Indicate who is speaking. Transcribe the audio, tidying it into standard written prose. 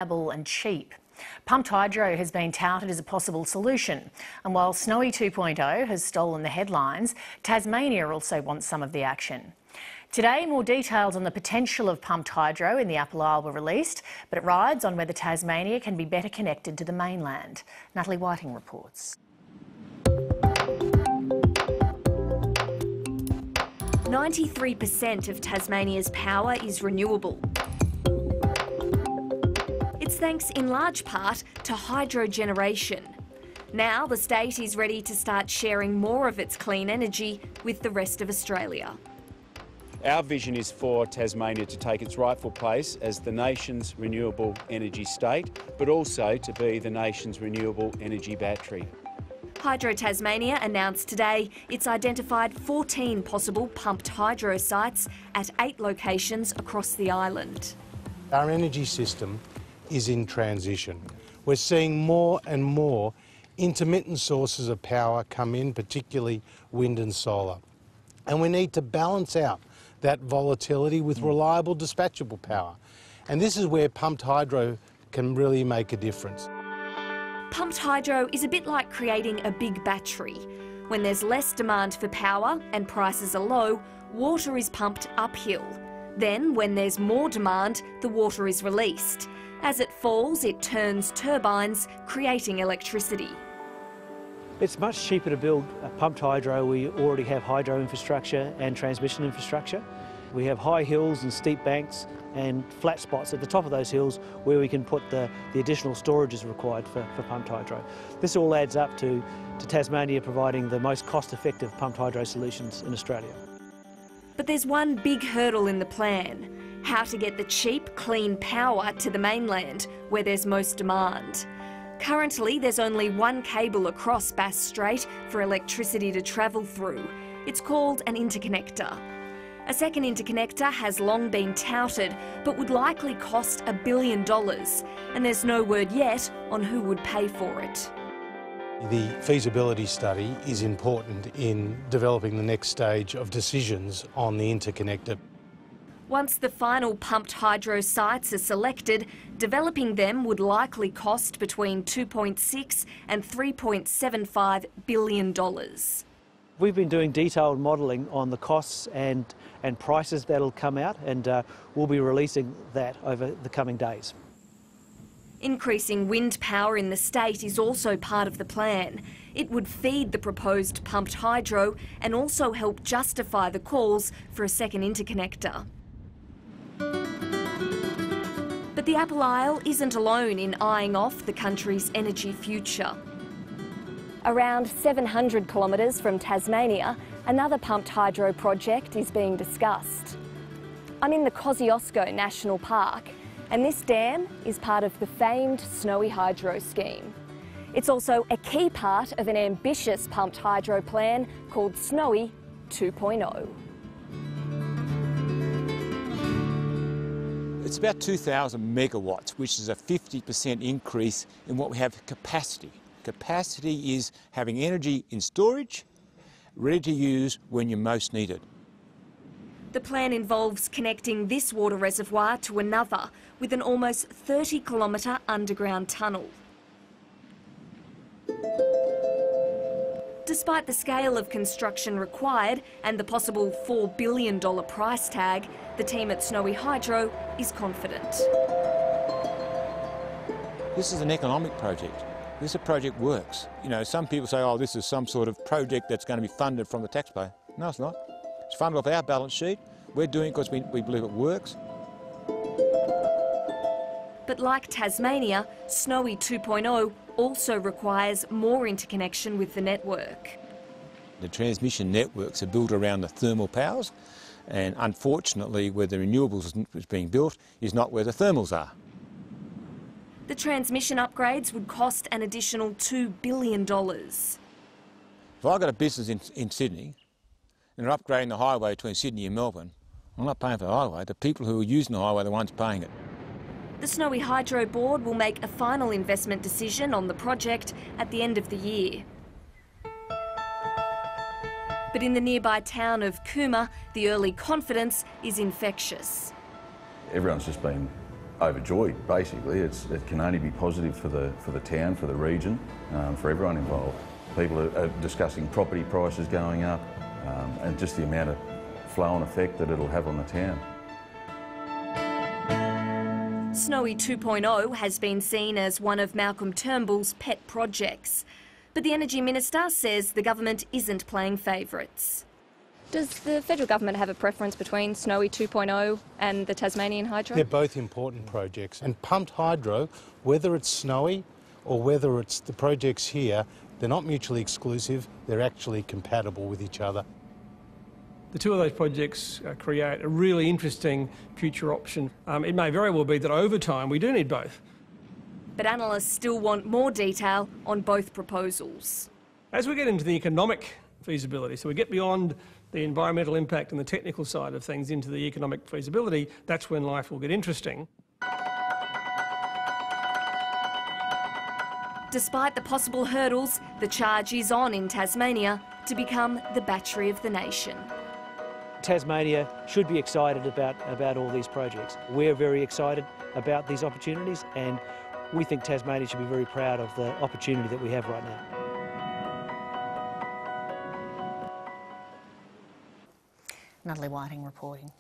Speaker 1: and cheap. Pumped hydro has been touted as a possible solution, and while Snowy 2.0 has stolen the headlines, Tasmania also wants some of the action. Today, more details on the potential of pumped hydro in the Apple Isle were released, but it rides on whether Tasmania can be better connected to the mainland. Natalie Whiting reports.
Speaker 2: 93% of Tasmania's power is renewable. It's thanks in large part to hydro generation. Now the state is ready to start sharing more of its clean energy with the rest of Australia.
Speaker 3: Our vision is for Tasmania to take its rightful place as the nation's renewable energy state, but also to be the nation's renewable energy battery.
Speaker 2: Hydro Tasmania announced today it's identified 14 possible pumped hydro sites at 8 locations across the island.
Speaker 4: Our energy system is in transition. We're seeing more and more intermittent sources of power come in, particularly wind and solar. And we need to balance out that volatility with reliable dispatchable power. And this is where pumped hydro can really make a difference.
Speaker 2: Pumped hydro is a bit like creating a big battery. When there's less demand for power and prices are low, water is pumped uphill. Then, when there's more demand, the water is released. As it falls, it turns turbines, creating electricity.
Speaker 5: It's much cheaper to build a pumped hydro. We already have hydro infrastructure and transmission infrastructure. We have high hills and steep banks and flat spots at the top of those hills where we can put the additional storages required for pumped hydro. This all adds up to Tasmania providing the most cost-effective pumped hydro solutions in Australia.
Speaker 2: But there's one big hurdle in the plan: how to get the cheap, clean power to the mainland, where there's most demand. Currently, there's only one cable across Bass Strait for electricity to travel through. It's called an interconnector. A second interconnector has long been touted, but would likely cost $1 billion, and there's no word yet on who would pay for it.
Speaker 4: The feasibility study is important in developing the next stage of decisions on the interconnector.
Speaker 2: Once the final pumped hydro sites are selected, developing them would likely cost between $2.6 and $3.75 billion.
Speaker 5: We've been doing detailed modelling on the costs and prices that'll come out, and we'll be releasing that over the coming days.
Speaker 2: Increasing wind power in the state is also part of the plan. It would feed the proposed pumped hydro and also help justify the calls for a second interconnector. But the Apple Isle isn't alone in eyeing off the country's energy future. Around 700 kilometres from Tasmania, another pumped hydro project is being discussed. I'm in the Kosciuszko National Park, and this dam is part of the famed Snowy Hydro scheme. It's also a key part of an ambitious pumped hydro plan called Snowy 2.0.
Speaker 6: It's about 2,000 megawatts, which is a 50% increase in what we have capacity. Capacity is having energy in storage, ready to use when you most need it.
Speaker 2: The plan involves connecting this water reservoir to another with an almost 30-kilometre underground tunnel. Despite the scale of construction required and the possible $4 billion price tag, the team at Snowy Hydro is confident.
Speaker 6: This is an economic project. This project works. You know, some people say, oh, this is some sort of project that's going to be funded from the taxpayer. No, it's not. It's funded off our balance sheet. We're doing it because we believe it works.
Speaker 2: But like Tasmania, Snowy 2.0 also requires more interconnection with the network.
Speaker 6: The transmission networks are built around the thermal powers, and unfortunately where the renewables is being built is not where the thermals are.
Speaker 2: The transmission upgrades would cost an additional $2 billion.
Speaker 6: If I've got a business in Sydney and they're upgrading the highway between Sydney and Melbourne, I'm not paying for the highway. The people who are using the highway are the ones paying it.
Speaker 2: The Snowy Hydro Board will make a final investment decision on the project at the end of the year. But in the nearby town of Cooma, the early confidence is infectious.
Speaker 7: Everyone's just been overjoyed, basically. It can only be positive for the town, for the region, for everyone involved. People are discussing property prices going up and just the amount of flow-on effect that it'll have on the town.
Speaker 2: Snowy 2.0 has been seen as one of Malcolm Turnbull's pet projects. But the Energy Minister says the government isn't playing favourites. Does the federal government have a preference between Snowy 2.0 and the Tasmanian Hydro?
Speaker 4: They're both important projects. And pumped hydro, whether it's Snowy or whether it's the projects here, they're not mutually exclusive, they're actually compatible with each other.
Speaker 8: The two of those projects create a really interesting future option. It may very well be that over time we do need both.
Speaker 2: But analysts still want more detail on both proposals.
Speaker 8: As we get into the economic feasibility, so we get beyond the environmental impact and the technical side of things into the economic feasibility, that's when life will get interesting.
Speaker 2: Despite the possible hurdles, the charge is on in Tasmania to become the battery of the nation.
Speaker 5: Tasmania should be excited about all these projects. We're very excited about these opportunities, and we think Tasmania should be very proud of the opportunity that we have right now.
Speaker 1: Natalie Whiting reporting.